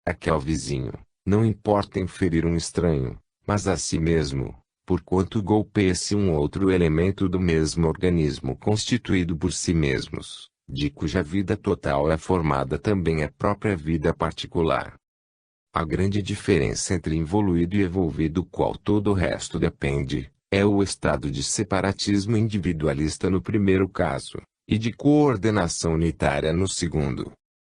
a que ao vizinho, não importa inferir um estranho, mas a si mesmo, porquanto golpeia-se um outro elemento do mesmo organismo constituído por si mesmos, de cuja vida total é formada também a própria vida particular. A grande diferença entre involuído e evolvido, qual todo o resto depende, é o estado de separatismo individualista no primeiro caso, e de coordenação unitária no segundo.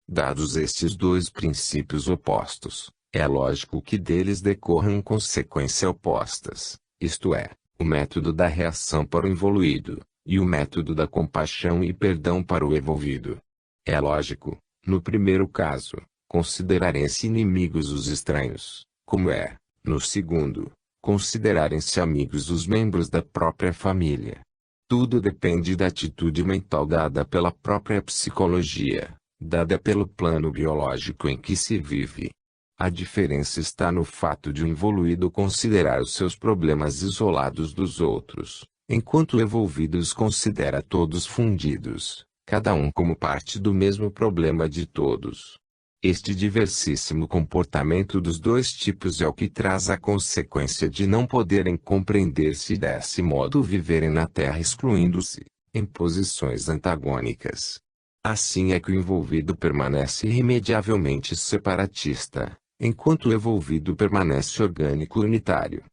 Dados estes dois princípios opostos, é lógico que deles decorram consequências opostas, isto é, o método da reação para o involuído, e o método da compaixão e perdão para o evolvido. É lógico, no primeiro caso, considerarem-se inimigos os estranhos, como é, no segundo, considerarem-se amigos os membros da própria família. Tudo depende da atitude mental dada pela própria psicologia, dada pelo plano biológico em que se vive. A diferença está no fato de o involuído considerar os seus problemas isolados dos outros, enquanto o evolvido os considera todos fundidos, cada um como parte do mesmo problema de todos. Este diversissimo comportamento dos dois tipos é o que traz a consequência de não poderem compreender-se e desse modo viverem na Terra excluindo-se, em posições antagônicas. Assim é que o envolvido permanece irremediavelmente separatista, enquanto o evolvido permanece orgânico e unitário.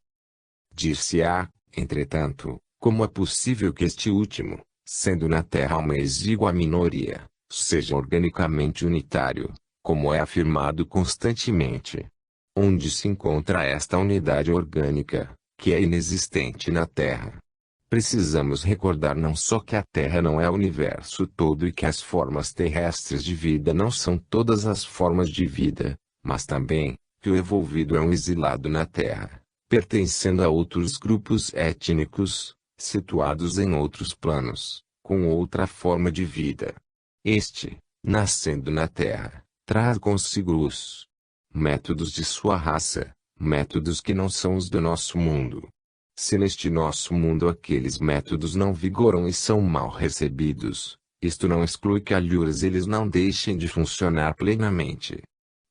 Dir-se-á, entretanto, como é possível que este último, sendo na Terra uma exígua minoria, seja organicamente unitário, como é afirmado constantemente. Onde se encontra esta unidade orgânica, que é inexistente na Terra? Precisamos recordar não só que a Terra não é o universo todo e que as formas terrestres de vida não são todas as formas de vida, mas também, que o evolvido é um exilado na Terra, pertencendo a outros grupos étnicos, situados em outros planos, com outra forma de vida. Este, nascendo na Terra, traz consigo os métodos de sua raça, métodos que não são os do nosso mundo. Se neste nosso mundo aqueles métodos não vigoram e são mal recebidos, isto não exclui que alhuras eles não deixem de funcionar plenamente.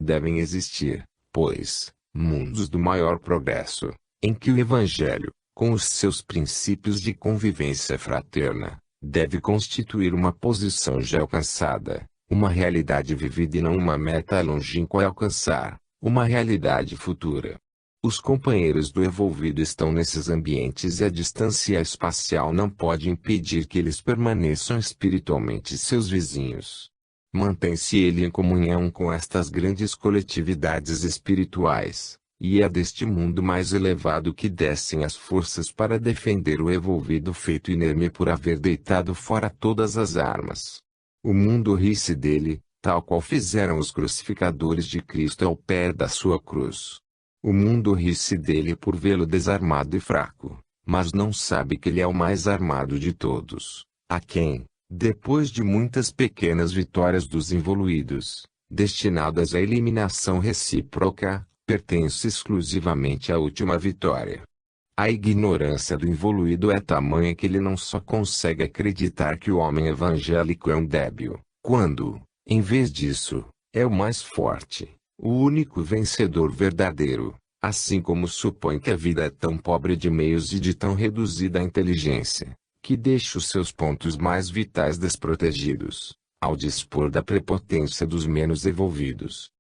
Devem existir, pois, mundos do maior progresso, em que o Evangelho, com os seus princípios de convivência fraterna, deve constituir uma posição já alcançada, uma realidade vivida e não uma meta longínqua a alcançar, uma realidade futura. Os companheiros do evolvido estão nesses ambientes e a distância espacial não pode impedir que eles permaneçam espiritualmente seus vizinhos. Mantém-se ele em comunhão com estas grandes coletividades espirituais, e é deste mundo mais elevado que descem as forças para defender o evolvido feito inerme por haver deitado fora todas as armas. O mundo ri-se dele, tal qual fizeram os crucificadores de Cristo ao pé da sua cruz. O mundo ri-se dele por vê-lo desarmado e fraco, mas não sabe que ele é o mais armado de todos, a quem, depois de muitas pequenas vitórias dos involuídos, destinadas à eliminação recíproca, pertence exclusivamente à última vitória. A ignorância do involuído é tamanha que ele não só consegue acreditar que o homem evangélico é um débil, quando, em vez disso, é o mais forte, o único vencedor verdadeiro, assim como supõe que a vida é tão pobre de meios e de tão reduzida a inteligência, que deixa os seus pontos mais vitais desprotegidos, ao dispor da prepotência dos menos evolvidos.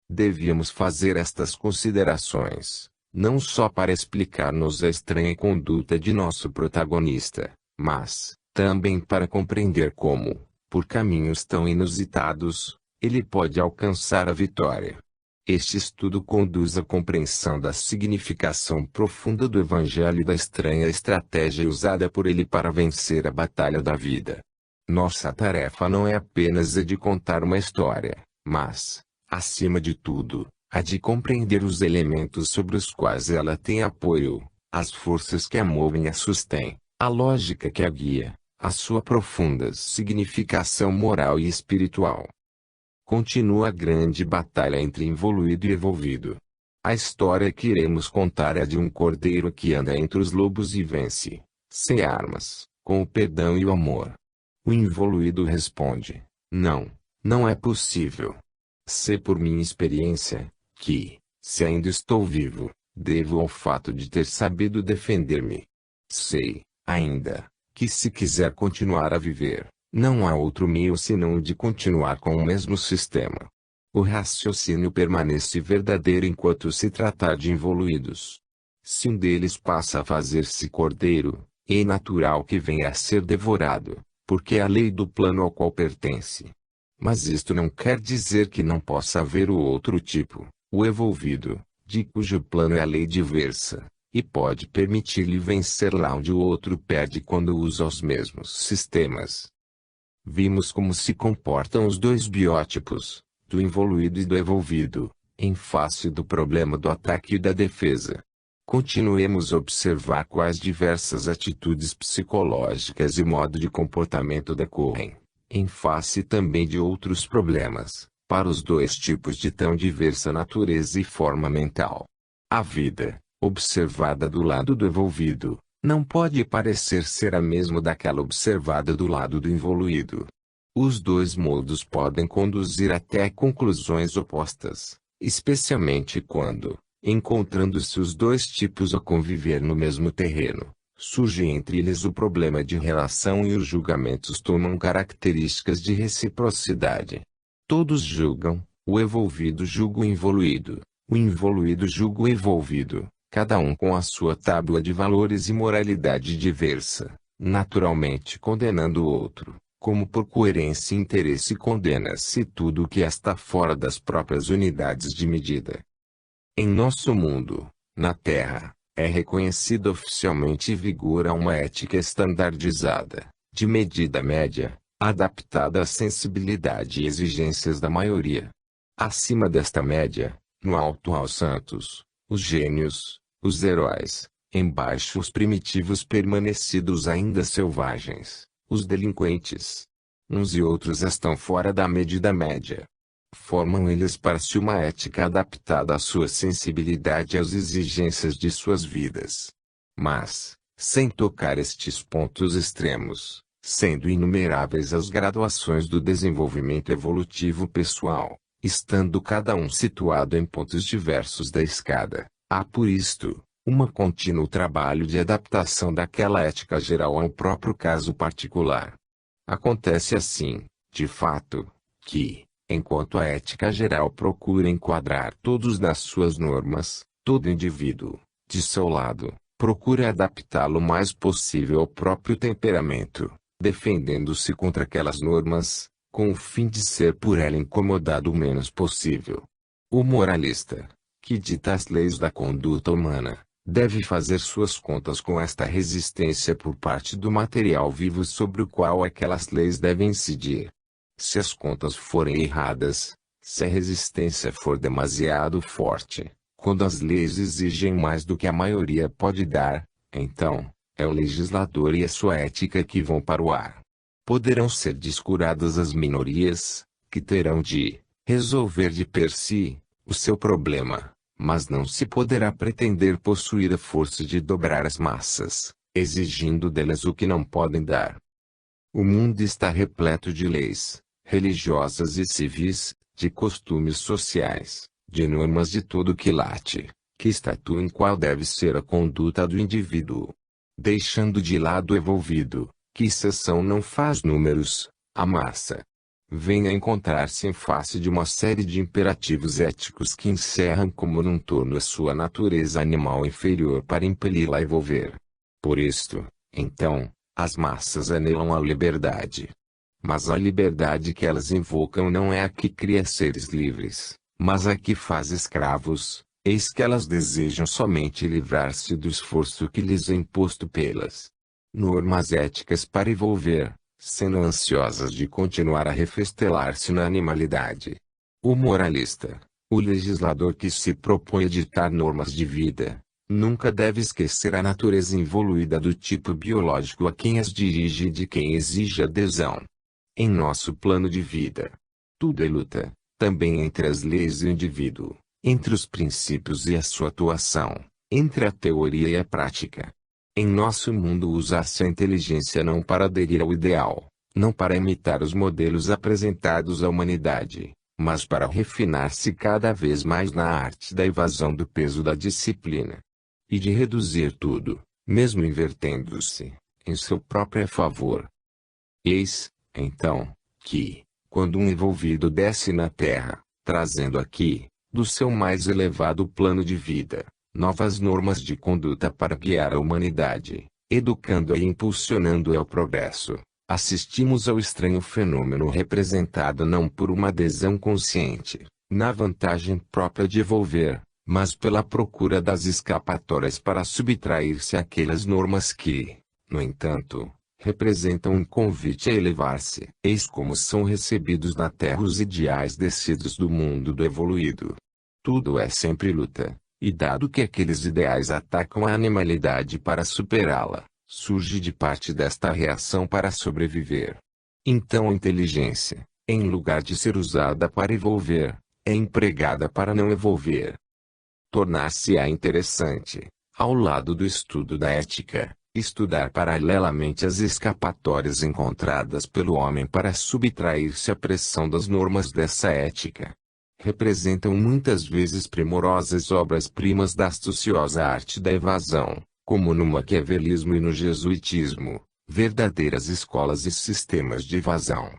Devíamos fazer estas considerações, não só para explicar-nos a estranha conduta de nosso protagonista, mas, também para compreender como, por caminhos tão inusitados, ele pode alcançar a vitória. Este estudo conduz à compreensão da significação profunda do Evangelho e da estranha estratégia usada por ele para vencer a batalha da vida. Nossa tarefa não é apenas a de contar uma história, mas, acima de tudo, a de compreender os elementos sobre os quais ela tem apoio, as forças que a movem e a sustêm, a lógica que a guia, a sua profunda significação moral e espiritual. Continua a grande batalha entre involuído e evolvido. A história que iremos contar é de um cordeiro que anda entre os lobos e vence, sem armas, com o perdão e o amor. O involuído responde: não, não é possível. Sei por minha experiência, que, se ainda estou vivo, devo ao fato de ter sabido defender-me. Sei, ainda, que se quiser continuar a viver, não há outro meio senão o de continuar com o mesmo sistema. O raciocínio permanece verdadeiro enquanto se tratar de involuídos. Se um deles passa a fazer-se cordeiro, é natural que venha a ser devorado, porque é a lei do plano ao qual pertence. Mas isto não quer dizer que não possa haver o outro tipo, o evolvido, de cujo plano é a lei diversa, e pode permitir-lhe vencer lá onde o outro perde quando usa os mesmos sistemas. Vimos como se comportam os dois biótipos, do involuído e do evolvido, em face do problema do ataque e da defesa. Continuemos a observar quais diversas atitudes psicológicas e modo de comportamento decorrem, em face também de outros problemas, para os dois tipos de tão diversa natureza e forma mental. A vida, observada do lado do evolvido, não pode parecer ser a mesma daquela observada do lado do involuído. Os dois modos podem conduzir até conclusões opostas, especialmente quando, encontrando-se os dois tipos a conviver no mesmo terreno, surge entre eles o problema de relação e os julgamentos tomam características de reciprocidade. Todos julgam, o evolvido julga o involuído julga o evolvido, cada um com a sua tábua de valores e moralidade diversa, naturalmente condenando o outro, como por coerência e interesse condena-se tudo o que está fora das próprias unidades de medida. Em nosso mundo, na Terra, é reconhecida oficialmente e vigora uma ética estandardizada, de medida média, adaptada à sensibilidade e exigências da maioria. Acima desta média, no alto aos santos, os gênios, os heróis, embaixo os primitivos permanecidos ainda selvagens, os delinquentes. Uns e outros estão fora da medida média. Formam eles para si uma ética adaptada à sua sensibilidade e às exigências de suas vidas. Mas, sem tocar estes pontos extremos, sendo inumeráveis as graduações do desenvolvimento evolutivo pessoal, estando cada um situado em pontos diversos da escada, há por isto, um contínuo trabalho de adaptação daquela ética geral ao próprio caso particular. Acontece assim, de fato, que, enquanto a ética geral procura enquadrar todos nas suas normas, todo indivíduo, de seu lado, procura adaptá-lo o mais possível ao próprio temperamento, defendendo-se contra aquelas normas, com o fim de ser por ela incomodado o menos possível. O moralista, que dita as leis da conduta humana, deve fazer suas contas com esta resistência por parte do material vivo sobre o qual aquelas leis devem incidir. Se as contas forem erradas, se a resistência for demasiado forte, quando as leis exigem mais do que a maioria pode dar, então, é o legislador e a sua ética que vão para o ar. Poderão ser descuradas as minorias, que terão de resolver de per si o seu problema, mas não se poderá pretender possuir a força de dobrar as massas, exigindo delas o que não podem dar. O mundo está repleto de leis, religiosas e civis, de costumes sociais, de normas de todo quilate, que estatuem qual deve ser a conduta do indivíduo. Deixando de lado o evolvido, que seção não faz números, a massa vem a encontrar-se em face de uma série de imperativos éticos que encerram como num torno a sua natureza animal inferior para impeli-la a evolver. Por isto, então, as massas anelam a liberdade. Mas a liberdade que elas invocam não é a que cria seres livres, mas a que faz escravos. Eis que elas desejam somente livrar-se do esforço que lhes é imposto pelas normas éticas para evolver, sendo ansiosas de continuar a refestelar-se na animalidade. O moralista, o legislador que se propõe a ditar normas de vida, nunca deve esquecer a natureza evoluída do tipo biológico a quem as dirige e de quem exige adesão. Em nosso plano de vida, tudo é luta, também entre as leis e o indivíduo, entre os princípios e a sua atuação, entre a teoria e a prática. Em nosso mundo usa-se a inteligência não para aderir ao ideal, não para imitar os modelos apresentados à humanidade, mas para refinar-se cada vez mais na arte da evasão do peso da disciplina. E de reduzir tudo, mesmo invertendo-se, em seu próprio favor. Eis, então, que, quando um envolvido desce na terra, trazendo aqui, do seu mais elevado plano de vida, novas normas de conduta para guiar a humanidade, educando-a e impulsionando-a ao progresso, assistimos ao estranho fenômeno representado não por uma adesão consciente, na vantagem própria de evolver, mas pela procura das escapatórias para subtrair-se àquelas normas que, no entanto, representam um convite a elevar-se. Eis como são recebidos na Terra os ideais descidos do mundo do evoluído. Tudo é sempre luta, e dado que aqueles ideais atacam a animalidade para superá-la, surge de parte desta reação para sobreviver. Então a inteligência, em lugar de ser usada para evolver, é empregada para não evolver. Tornar-se-á interessante, ao lado do estudo da ética, estudar paralelamente as escapatórias encontradas pelo homem para subtrair-se à pressão das normas dessa ética. Representam muitas vezes primorosas obras-primas da astuciosa arte da evasão, como no maquiavelismo e no jesuitismo, verdadeiras escolas e sistemas de evasão.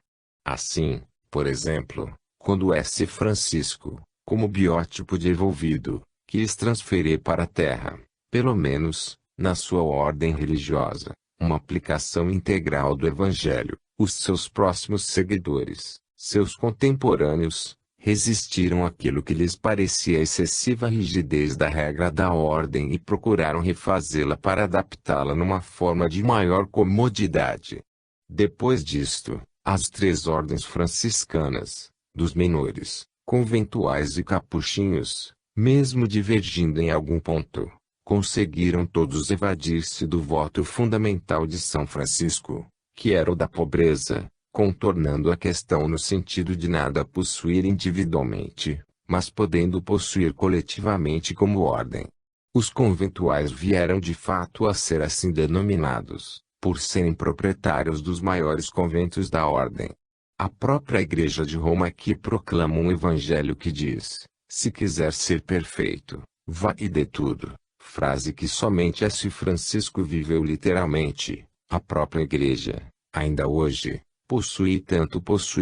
Assim, por exemplo, quando S. Francisco, como biótipo de evolvido, quis transferir para a Terra, pelo menos, na sua ordem religiosa, uma aplicação integral do Evangelho, os seus próximos seguidores, seus contemporâneos, resistiram àquilo que lhes parecia excessiva rigidez da regra da ordem e procuraram refazê-la para adaptá-la numa forma de maior comodidade. Depois disto, as três ordens franciscanas, dos menores, conventuais e capuchinhos, mesmo divergindo em algum ponto, conseguiram todos evadir-se do voto fundamental de São Francisco, que era o da pobreza, contornando a questão no sentido de nada possuir individualmente, mas podendo possuir coletivamente como ordem. Os conventuais vieram de fato a ser assim denominados, por serem proprietários dos maiores conventos da ordem. A própria Igreja de Roma aqui proclama um evangelho que diz: se quiser ser perfeito, vá e dê tudo. Frase que somente S. Francisco viveu literalmente. A própria Igreja, ainda hoje, possui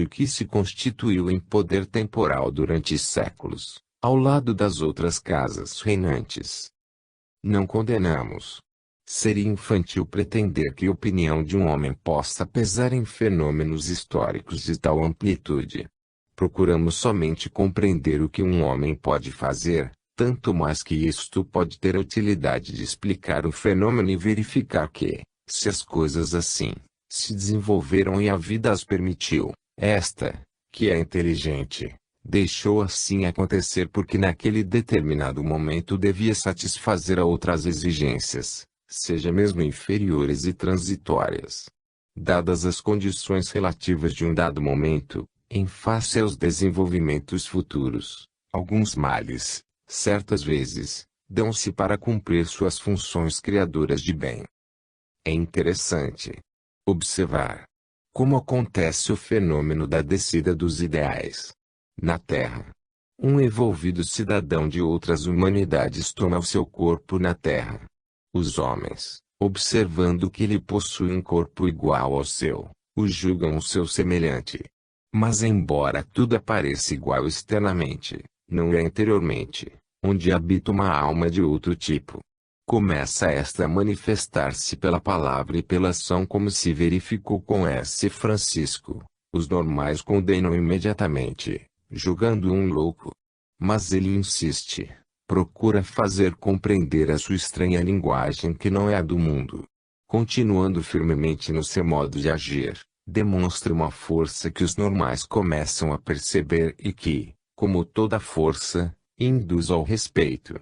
que se constituiu em poder temporal durante séculos, ao lado das outras casas reinantes. Não condenamos. Seria infantil pretender que a opinião de um homem possa pesar em fenômenos históricos de tal amplitude. Procuramos somente compreender o que um homem pode fazer, tanto mais que isto pode ter a utilidade de explicar o fenômeno e verificar que, se as coisas assim se desenvolveram e a vida as permitiu, esta, que é inteligente, deixou assim acontecer porque naquele determinado momento devia satisfazer a outras exigências, seja mesmo inferiores e transitórias. Dadas as condições relativas de um dado momento, em face aos desenvolvimentos futuros, alguns males, certas vezes, dão-se para cumprir suas funções criadoras de bem. É interessante observar como acontece o fenômeno da descida dos ideais. Na Terra, um evolvido cidadão de outras humanidades toma o seu corpo na Terra. Os homens, observando que ele possui um corpo igual ao seu, o julgam o seu semelhante. Mas embora tudo pareça igual externamente, não é interiormente, onde habita uma alma de outro tipo. Começa esta a manifestar-se pela palavra e pela ação, como se verificou com S. Francisco. Os normais condenam imediatamente, julgando um louco. Mas ele insiste, procura fazer compreender a sua estranha linguagem que não é a do mundo. Continuando firmemente no seu modo de agir, demonstra uma força que os normais começam a perceber e que, como toda força, induz ao respeito.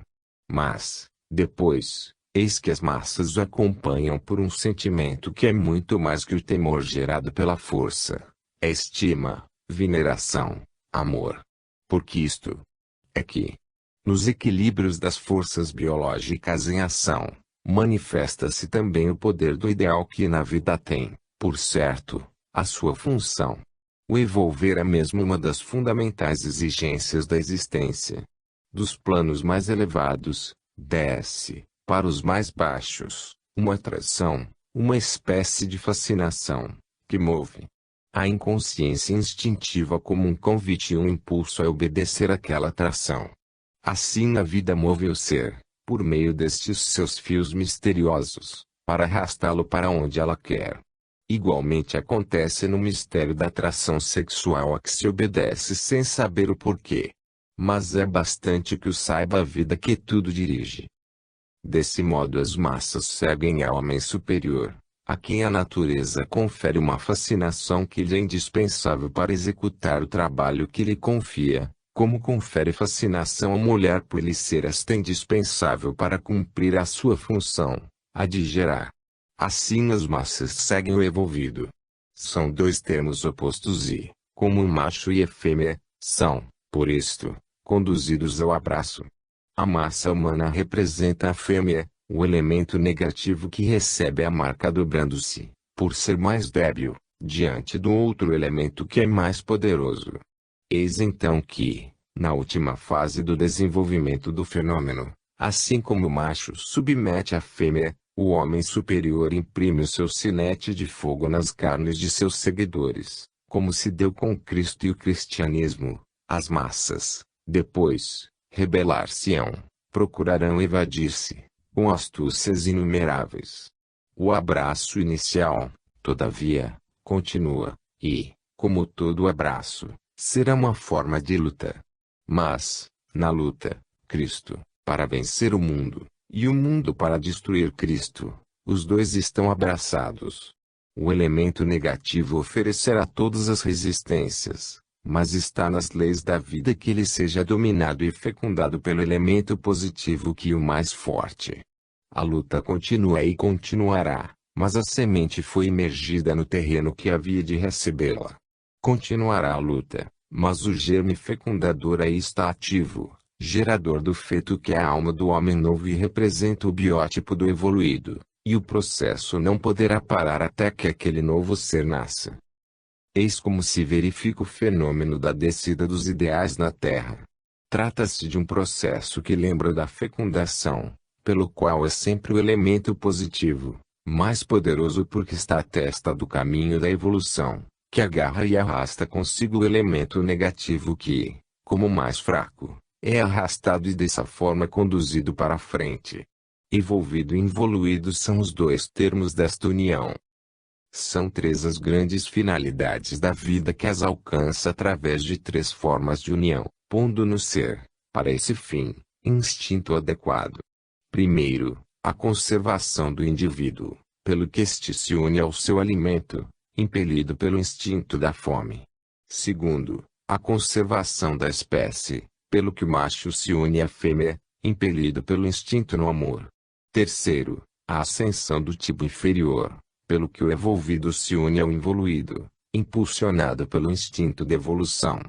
Mas, depois, eis que as massas o acompanham por um sentimento que é muito mais que o temor gerado pela força. É estima, veneração, amor. Porque isto é que, nos equilíbrios das forças biológicas em ação, manifesta-se também o poder do ideal que na vida tem, por certo, a sua função. O evolver é mesmo uma das fundamentais exigências da existência. Dos planos mais elevados, desce, para os mais baixos, uma atração, uma espécie de fascinação, que move a inconsciência instintiva como um convite e um impulso a obedecer àquela atração. Assim a vida move o ser, por meio destes seus fios misteriosos, para arrastá-lo para onde ela quer. Igualmente acontece no mistério da atração sexual a que se obedece sem saber o porquê. Mas é bastante que o saiba a vida que tudo dirige. Desse modo as massas seguem ao homem superior, a quem a natureza confere uma fascinação que lhe é indispensável para executar o trabalho que lhe confia, como confere fascinação à mulher por lhe ser esta indispensável para cumprir a sua função, a de gerar. Assim as massas seguem o evolvido. São dois termos opostos e, como macho e fêmea, são, por isto, conduzidos ao abraço. A massa humana representa a fêmea, o elemento negativo que recebe a marca dobrando-se, por ser mais débil, diante do outro elemento que é mais poderoso. Eis então que, na última fase do desenvolvimento do fenômeno, assim como o macho submete a fêmea, o homem superior imprime o seu sinete de fogo nas carnes de seus seguidores, como se deu com Cristo e o cristianismo. As massas, depois, rebelar-se-ão, procurarão evadir-se, com astúcias inumeráveis. O abraço inicial, todavia, continua, e, como todo abraço, será uma forma de luta. Mas, na luta, Cristo, para vencer o mundo, e o mundo para destruir Cristo, os dois estão abraçados. O elemento negativo oferecerá todas as resistências, mas está nas leis da vida que ele seja dominado e fecundado pelo elemento positivo que o mais forte. A luta continua e continuará, mas a semente foi imergida no terreno que havia de recebê-la. Continuará a luta, mas o germe fecundador aí está ativo, gerador do feto que é a alma do homem novo e representa o biótipo do evoluído, e o processo não poderá parar até que aquele novo ser nasça. Eis como se verifica o fenômeno da descida dos ideais na Terra. Trata-se de um processo que lembra da fecundação, pelo qual é sempre o elemento positivo, mais poderoso porque está à testa do caminho da evolução, que agarra e arrasta consigo o elemento negativo que, como mais fraco, é arrastado e dessa forma conduzido para a frente. Evolvido e involuído são os dois termos desta união. São três as grandes finalidades da vida que as alcança através de três formas de união, pondo no ser, para esse fim, instinto adequado. Primeiro, a conservação do indivíduo, pelo que este se une ao seu alimento, impelido pelo instinto da fome. Segundo, a conservação da espécie, pelo que o macho se une à fêmea, impelido pelo instinto no amor. Terceiro, a ascensão do tipo inferior, pelo que o evolvido se une ao involuído, impulsionado pelo instinto de evolução.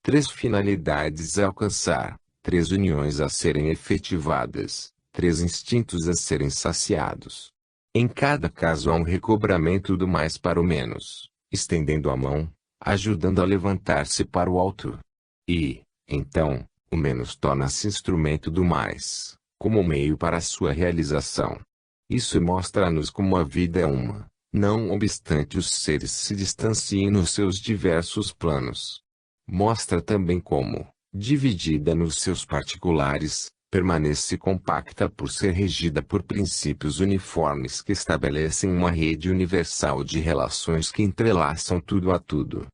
Três finalidades a alcançar, três uniões a serem efetivadas, três instintos a serem saciados. Em cada caso há um recobramento do mais para o menos, estendendo a mão, ajudando a levantar-se para o alto. E, então, o menos torna-se instrumento do mais, como meio para a sua realização. Isso mostra-nos como a vida é uma, não obstante os seres se distanciem nos seus diversos planos. Mostra também como, dividida nos seus particulares, permanece compacta por ser regida por princípios uniformes que estabelecem uma rede universal de relações que entrelaçam tudo a tudo.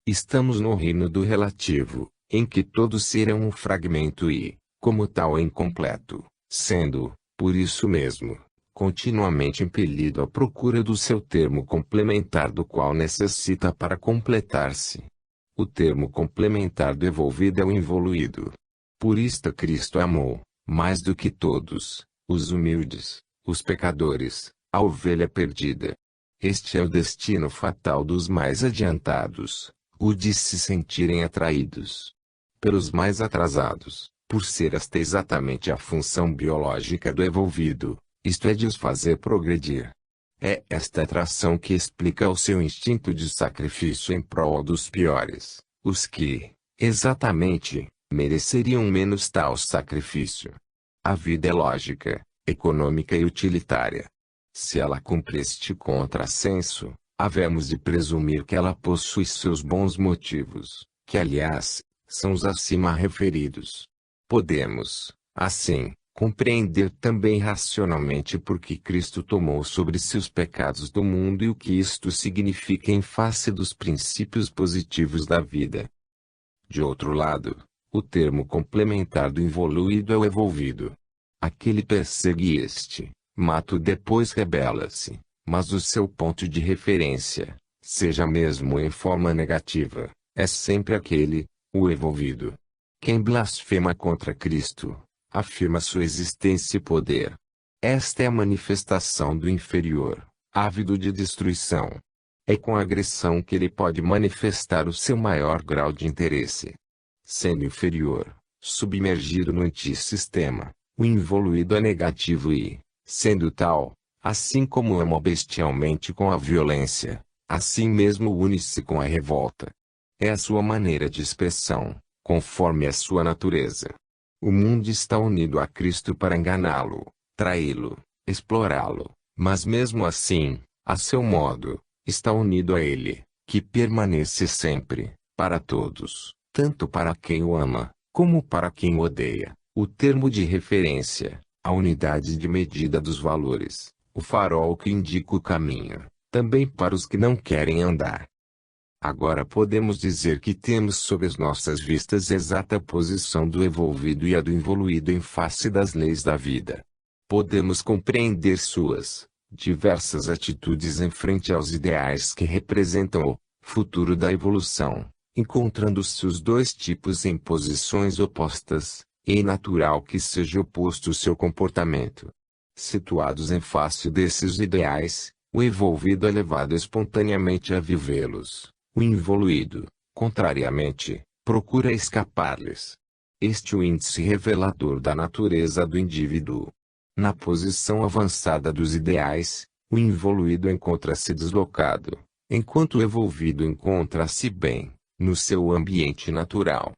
Estamos no reino do relativo, em que todo ser é um fragmento e, como tal é incompleto, sendo, por isso mesmo, continuamente impelido à procura do seu termo complementar do qual necessita para completar-se. O termo complementar do evolvido é o involuído. Por isto Cristo amou, mais do que todos, os humildes, os pecadores, a ovelha perdida. Este é o destino fatal dos mais adiantados, o de se sentirem atraídos pelos mais atrasados, por ser esta exatamente a função biológica do evolvido, isto é de os fazer progredir. É esta atração que explica o seu instinto de sacrifício em prol dos piores, os que, exatamente, mereceriam menos tal sacrifício. A vida é lógica, econômica e utilitária. Se ela cumpre este contrassenso, havemos de presumir que ela possui seus bons motivos, que aliás, são os acima referidos. Podemos, assim, compreender também racionalmente por que Cristo tomou sobre si os pecados do mundo e o que isto significa em face dos princípios positivos da vida. De outro lado, o termo complementar do involuído é o evolvido. Aquele persegue este, mata depois rebela-se, mas o seu ponto de referência, seja mesmo em forma negativa, é sempre aquele, o evolvido. Quem blasfema contra Cristo, afirma sua existência e poder. Esta é a manifestação do inferior, ávido de destruição. É com a agressão que ele pode manifestar o seu maior grau de interesse. Sendo inferior, submergido no antissistema, o involuído é negativo e, sendo tal, assim como ama bestialmente com a violência, assim mesmo une-se com a revolta. É a sua maneira de expressão, conforme a sua natureza. O mundo está unido a Cristo para enganá-lo, traí-lo, explorá-lo, mas mesmo assim, a seu modo, está unido a ele, que permanece sempre, para todos, tanto para quem o ama, como para quem o odeia, o termo de referência, a unidade de medida dos valores, o farol que indica o caminho, também para os que não querem andar. Agora podemos dizer que temos sob as nossas vistas a exata posição do evolvido e a do involuído em face das leis da vida. Podemos compreender suas diversas atitudes em frente aos ideais que representam o futuro da evolução, encontrando-se os dois tipos em posições opostas, e é natural que seja oposto o seu comportamento. Situados em face desses ideais, o evolvido é levado espontaneamente a vivê-los. O involuído, contrariamente, procura escapar-lhes. Este é o índice revelador da natureza do indivíduo. Na posição avançada dos ideais, o involuído encontra-se deslocado, enquanto o evolvido encontra-se bem, no seu ambiente natural.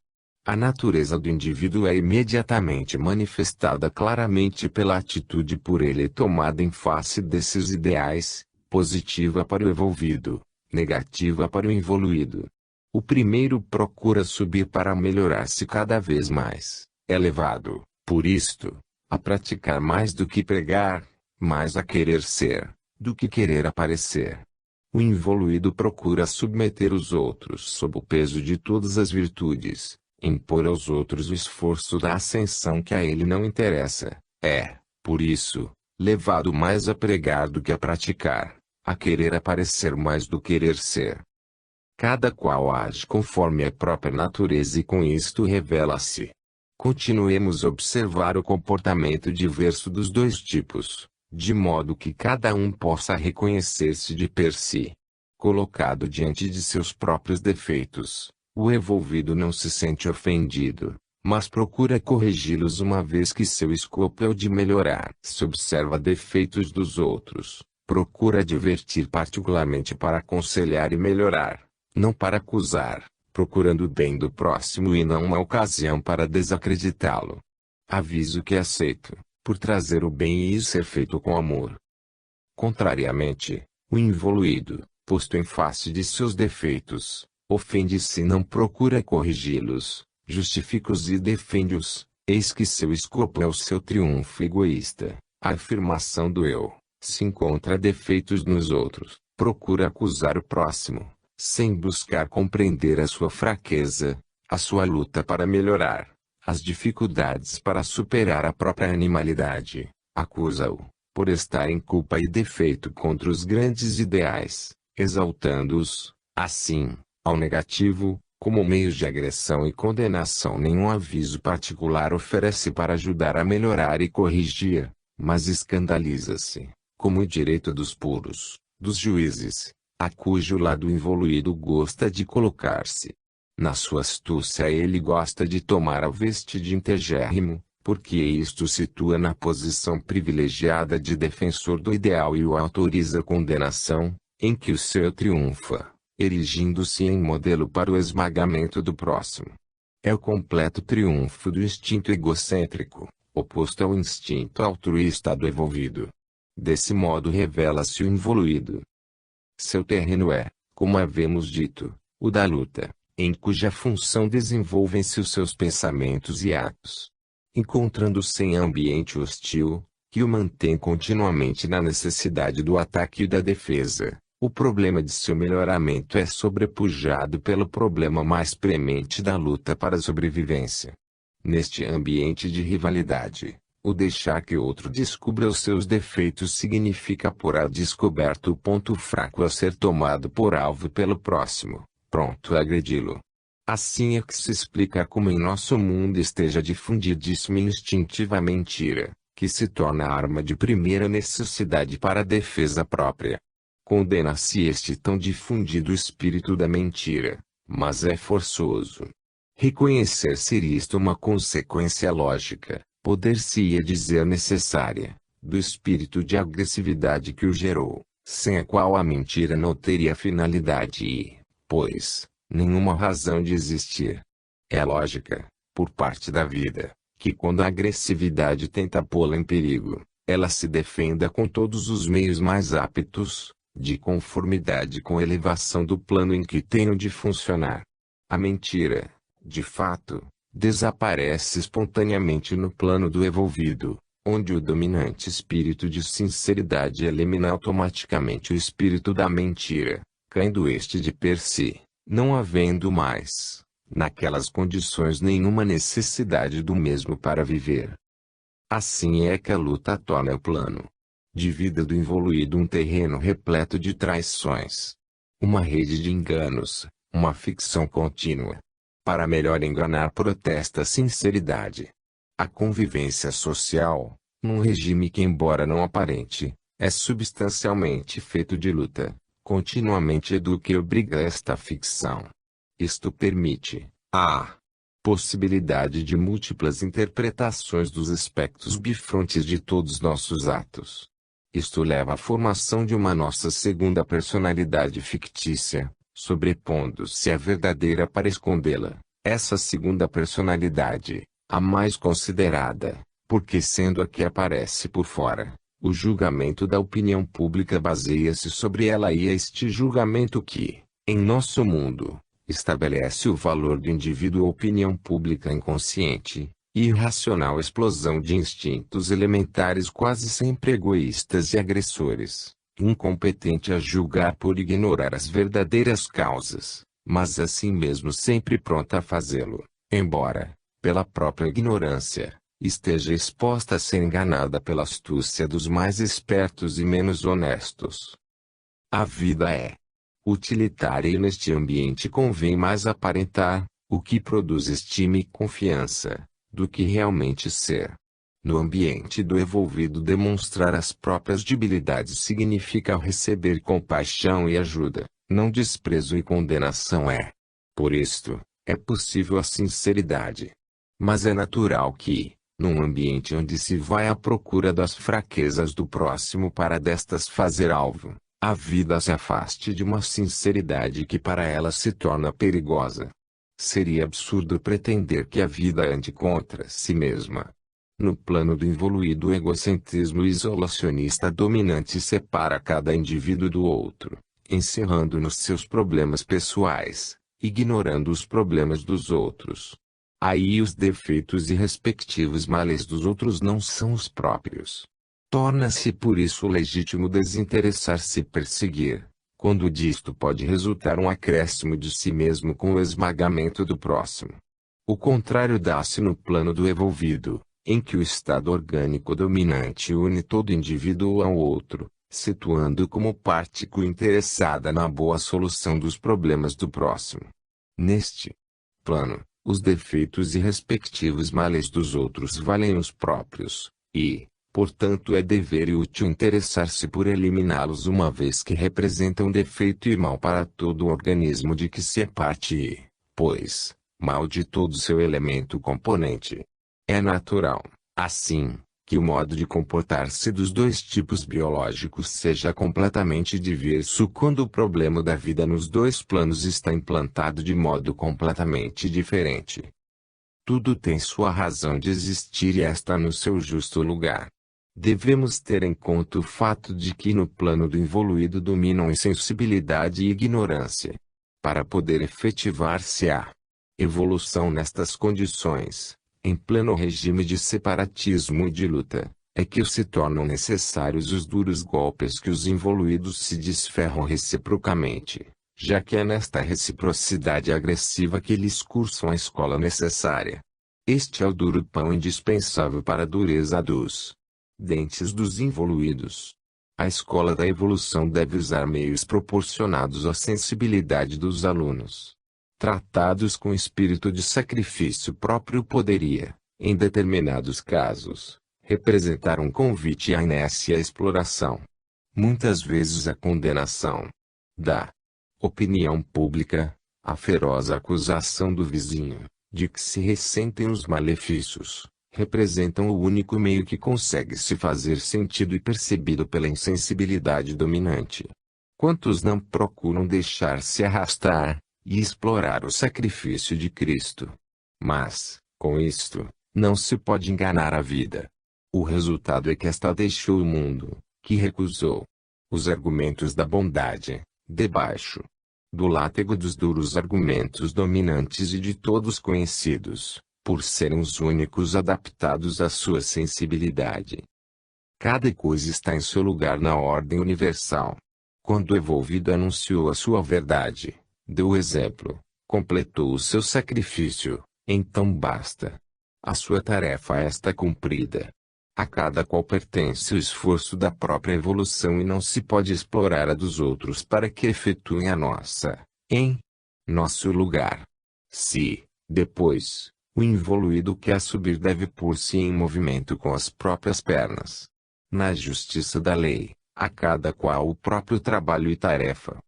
A natureza do indivíduo é imediatamente manifestada claramente pela atitude por ele tomada em face desses ideais, positiva para o evolvido, negativa para o involuído. O primeiro procura subir para melhorar-se cada vez mais, é levado, por isto, a praticar mais do que pregar, mais a querer ser, do que querer aparecer. O involuído procura submeter os outros sob o peso de todas as virtudes, impor aos outros o esforço da ascensão que a ele não interessa, por isso, levado mais a pregar do que a praticar, a querer aparecer mais do que querer ser. Cada qual age conforme a própria natureza e com isto revela-se. Continuemos a observar o comportamento diverso dos dois tipos, de modo que cada um possa reconhecer-se de per si. Colocado diante de seus próprios defeitos, o evolvido não se sente ofendido, mas procura corrigi-los uma vez que seu escopo é o de melhorar. Se observa defeitos dos outros, procura advertir particularmente para aconselhar e melhorar, não para acusar, procurando o bem do próximo e não uma ocasião para desacreditá-lo. Aviso que aceito, por trazer o bem e isso é feito com amor. Contrariamente, o involuído, posto em face de seus defeitos, ofende-se e não procura corrigi-los, justifica-os e defende-os, eis que seu escopo é o seu triunfo egoísta, a afirmação do eu. Se encontra defeitos nos outros, procura acusar o próximo, sem buscar compreender a sua fraqueza, a sua luta para melhorar, as dificuldades para superar a própria animalidade. Acusa-o, por estar em culpa e defeito contra os grandes ideais, exaltando-os, assim, ao negativo, como meios de agressão e condenação. Nenhum aviso particular oferece para ajudar a melhorar e corrigir, mas escandaliza-se, como o direito dos puros, dos juízes, a cujo lado involuído gosta de colocar-se. Na sua astúcia ele gosta de tomar a veste de integérrimo, porque isto o situa na posição privilegiada de defensor do ideal e o autoriza a condenação, em que o ser triunfa, erigindo-se em modelo para o esmagamento do próximo. É o completo triunfo do instinto egocêntrico, oposto ao instinto altruísta do evolvido. Desse modo revela-se o involuído. Seu terreno é, como havemos dito, o da luta, em cuja função desenvolvem-se os seus pensamentos e atos. Encontrando-se em ambiente hostil, que o mantém continuamente na necessidade do ataque e da defesa, o problema de seu melhoramento é sobrepujado pelo problema mais premente da luta para a sobrevivência. Neste ambiente de rivalidade, o deixar que outro descubra os seus defeitos significa pôr a descoberto o ponto fraco a ser tomado por alvo pelo próximo, pronto a agredi-lo. Assim é que se explica como em nosso mundo esteja difundidíssima e instintiva a mentira, que se torna arma de primeira necessidade para a defesa própria. Condena-se este tão difundido espírito da mentira, mas é forçoso. Reconhecer ser isto uma consequência lógica, poder-se-ia dizer necessária, do espírito de agressividade que o gerou, sem a qual a mentira não teria finalidade e, pois, nenhuma razão de existir. É lógica, por parte da vida, que quando a agressividade tenta pô-la em perigo, ela se defenda com todos os meios mais aptos, de conformidade com a elevação do plano em que tenham de funcionar. A mentira, de fato, desaparece espontaneamente no plano do evolvido, onde o dominante espírito de sinceridade elimina automaticamente o espírito da mentira, caindo este de per si, não havendo mais, naquelas condições nenhuma necessidade do mesmo para viver. Assim é que a luta torna o plano de vida do involuído um terreno repleto de traições, uma rede de enganos, uma ficção contínua. Para melhor enganar protesta a sinceridade. A convivência social, num regime que embora não aparente, é substancialmente feito de luta, continuamente educa e obriga esta ficção. Isto permite a possibilidade de múltiplas interpretações dos aspectos bifrontes de todos nossos atos. Isto leva à formação de uma nossa segunda personalidade fictícia, sobrepondo-se à verdadeira para escondê-la. Essa segunda personalidade, a mais considerada, porque sendo a que aparece por fora, o julgamento da opinião pública baseia-se sobre ela e é este julgamento que, em nosso mundo, estabelece o valor do indivíduo. A opinião pública inconsciente, irracional explosão de instintos elementares quase sempre egoístas e agressores, incompetente a julgar por ignorar as verdadeiras causas, mas assim mesmo sempre pronta a fazê-lo, embora, pela própria ignorância, esteja exposta a ser enganada pela astúcia dos mais espertos e menos honestos. A vida é utilitária e neste ambiente convém mais aparentar, o que produz estima e confiança, do que realmente ser. No ambiente do evolvido demonstrar as próprias debilidades significa receber compaixão e ajuda, não desprezo e condenação é. Por isto, é possível a sinceridade. Mas é natural que, num ambiente onde se vai à procura das fraquezas do próximo para destas fazer alvo, a vida se afaste de uma sinceridade que para ela se torna perigosa. Seria absurdo pretender que a vida ande contra si mesma. No plano do involuído, o egocentrismo isolacionista dominante separa cada indivíduo do outro, encerrando nos seus problemas pessoais, ignorando os problemas dos outros. Aí os defeitos e respectivos males dos outros não são os próprios. Torna-se por isso legítimo desinteressar-se e perseguir, quando disto pode resultar um acréscimo de si mesmo com o esmagamento do próximo. O contrário dá-se no plano do evolvido, em que o estado orgânico dominante une todo indivíduo ao outro, situando como parte interessada na boa solução dos problemas do próximo. Neste plano, os defeitos e respectivos males dos outros valem os próprios, e, portanto é dever e útil interessar-se por eliminá-los uma vez que representam defeito e mal para todo o organismo de que se é parte e, pois, mal de todo seu elemento componente. É natural, assim, que o modo de comportar-se dos dois tipos biológicos seja completamente diverso quando o problema da vida nos dois planos está implantado de modo completamente diferente. Tudo tem sua razão de existir e está no seu justo lugar. Devemos ter em conta o fato de que no plano do involuído dominam insensibilidade e ignorância. Para poder efetivar-se a evolução nestas condições, em pleno regime de separatismo e de luta, é que se tornam necessários os duros golpes que os involuídos se desferram reciprocamente, já que é nesta reciprocidade agressiva que eles cursam a escola necessária. Este é o duro pão indispensável para a dureza dos dentes dos involuídos. A escola da evolução deve usar meios proporcionados à sensibilidade dos alunos. Tratados com espírito de sacrifício próprio poderia, em determinados casos, representar um convite à inércia e à exploração. Muitas vezes a condenação da opinião pública, a feroz acusação do vizinho, de que se ressentem os malefícios, representam o único meio que consegue se fazer sentido e percebido pela insensibilidade dominante. Quantos não procuram deixar-se arrastar e explorar o sacrifício de Cristo? Mas, com isto, não se pode enganar a vida. O resultado é que esta deixou o mundo, que recusou os argumentos da bondade, debaixo do látego dos duros argumentos dominantes e de todos conhecidos, por serem os únicos adaptados à sua sensibilidade. Cada coisa está em seu lugar na ordem universal. Quando o envolvido anunciou a sua verdade, deu o exemplo, completou o seu sacrifício, então basta. A sua tarefa está cumprida. A cada qual pertence o esforço da própria evolução e não se pode explorar a dos outros para que efetuem a nossa, em nosso lugar. Se, depois, o involuído quer subir deve pôr-se em movimento com as próprias pernas. Na justiça da lei, a cada qual o próprio trabalho e tarefa.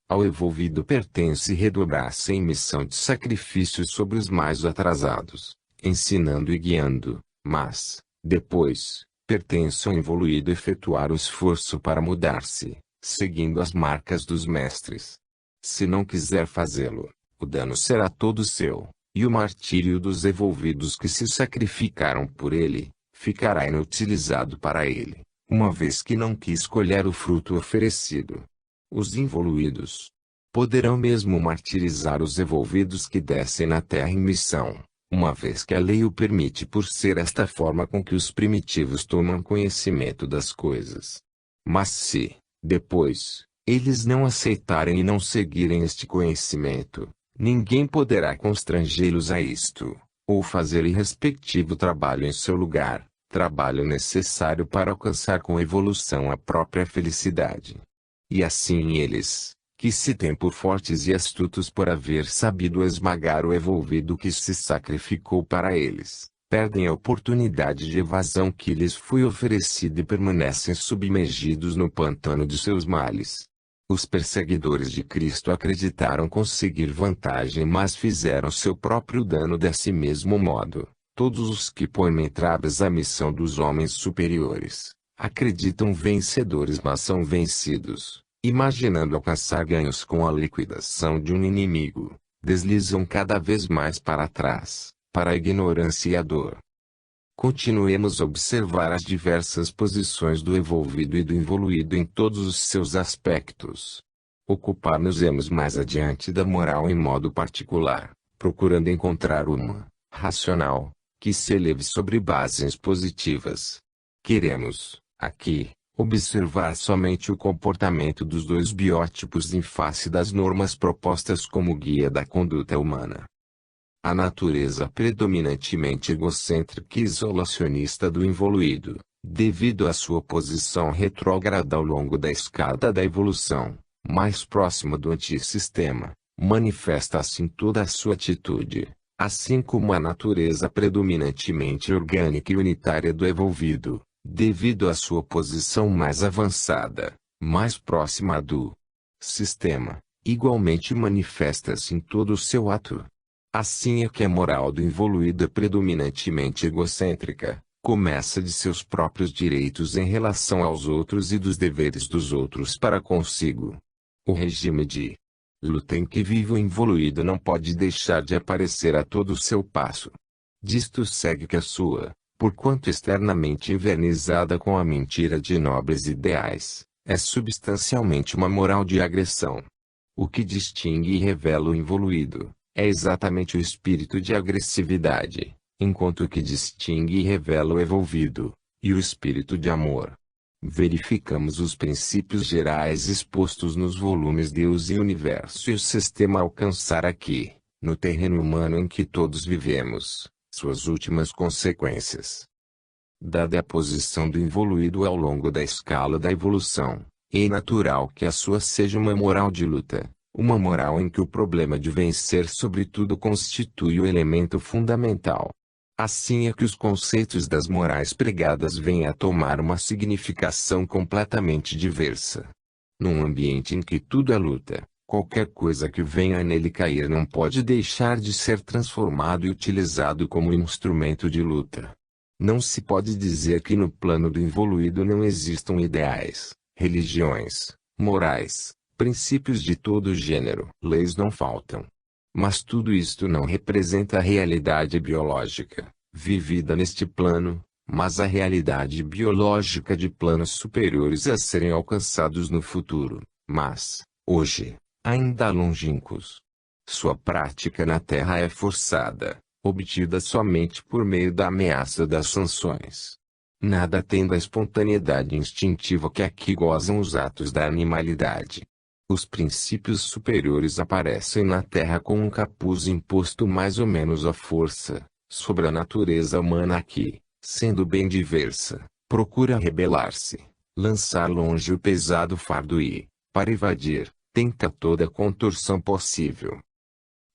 Ao envolvido pertence redobrar-se em missão de sacrifício sobre os mais atrasados, ensinando e guiando, mas, depois, pertence ao involuído efetuar o esforço para mudar-se, seguindo as marcas dos mestres. Se não quiser fazê-lo, o dano será todo seu, e o martírio dos envolvidos que se sacrificaram por ele, ficará inutilizado para ele, uma vez que não quis colher o fruto oferecido. Os involuídos poderão mesmo martirizar os envolvidos que descem na terra em missão, uma vez que a lei o permite por ser esta forma com que os primitivos tomam conhecimento das coisas. Mas se, depois, eles não aceitarem e não seguirem este conhecimento, ninguém poderá constrangê-los a isto, ou fazer irrespectivo trabalho em seu lugar, trabalho necessário para alcançar com evolução a própria felicidade. E assim eles, que se têm por fortes e astutos por haver sabido esmagar o envolvido que se sacrificou para eles, perdem a oportunidade de evasão que lhes foi oferecida e permanecem submergidos no pântano de seus males. Os perseguidores de Cristo acreditaram conseguir vantagem, mas fizeram seu próprio dano desse mesmo modo. Todos os que põem entraves à missão dos homens superiores, acreditam vencedores mas são vencidos, imaginando alcançar ganhos com a liquidação de um inimigo, deslizam cada vez mais para trás, para a ignorância e a dor. Continuemos a observar as diversas posições do envolvido e do involuído em todos os seus aspectos. Ocupar-nos-emos mais adiante da moral em modo particular, procurando encontrar uma, racional, que se eleve sobre bases positivas. Queremos, aqui, observar somente o comportamento dos dois biótipos em face das normas propostas como guia da conduta humana. A natureza predominantemente egocêntrica e isolacionista do involuído, devido à sua posição retrógrada ao longo da escada da evolução, mais próxima do antissistema, manifesta-se em toda a sua atitude, assim como a natureza predominantemente orgânica e unitária do envolvido, devido à sua posição mais avançada, mais próxima do sistema, igualmente manifesta-se em todo o seu ato. Assim é que a moral do evoluído é predominantemente egocêntrica, começa de seus próprios direitos em relação aos outros e dos deveres dos outros para consigo. O regime de luta em que vive o evoluído não pode deixar de aparecer a todo o seu passo. Disto segue que a sua, porquanto externamente invernizada com a mentira de nobres ideais, é substancialmente uma moral de agressão. O que distingue e revela o evoluído é exatamente o espírito de agressividade, enquanto o que distingue e revela o evolvido, e o espírito de amor. Verificamos os princípios gerais expostos nos volumes Deus e Universo e o sistema a alcançar aqui, no terreno humano em que todos vivemos, suas últimas consequências. Dada a posição do evoluído ao longo da escala da evolução, é natural que a sua seja uma moral de luta. Uma moral em que o problema de vencer sobretudo constitui o elemento fundamental. Assim é que os conceitos das morais pregadas vêm a tomar uma significação completamente diversa. Num ambiente em que tudo é luta, qualquer coisa que venha nele cair não pode deixar de ser transformado e utilizado como instrumento de luta. Não se pode dizer que no plano do evoluído não existam ideais, religiões, morais, princípios de todo gênero. Leis não faltam. Mas tudo isto não representa a realidade biológica, vivida neste plano, mas a realidade biológica de planos superiores a serem alcançados no futuro, mas, hoje, ainda longínquos. Sua prática na Terra é forçada, obtida somente por meio da ameaça das sanções. Nada tem da espontaneidade instintiva que aqui gozam os atos da animalidade. Os princípios superiores aparecem na Terra com um capuz imposto mais ou menos à força, sobre a natureza humana aqui, sendo bem diversa, procura rebelar-se, lançar longe o pesado fardo e, para evadir, tenta toda a contorção possível.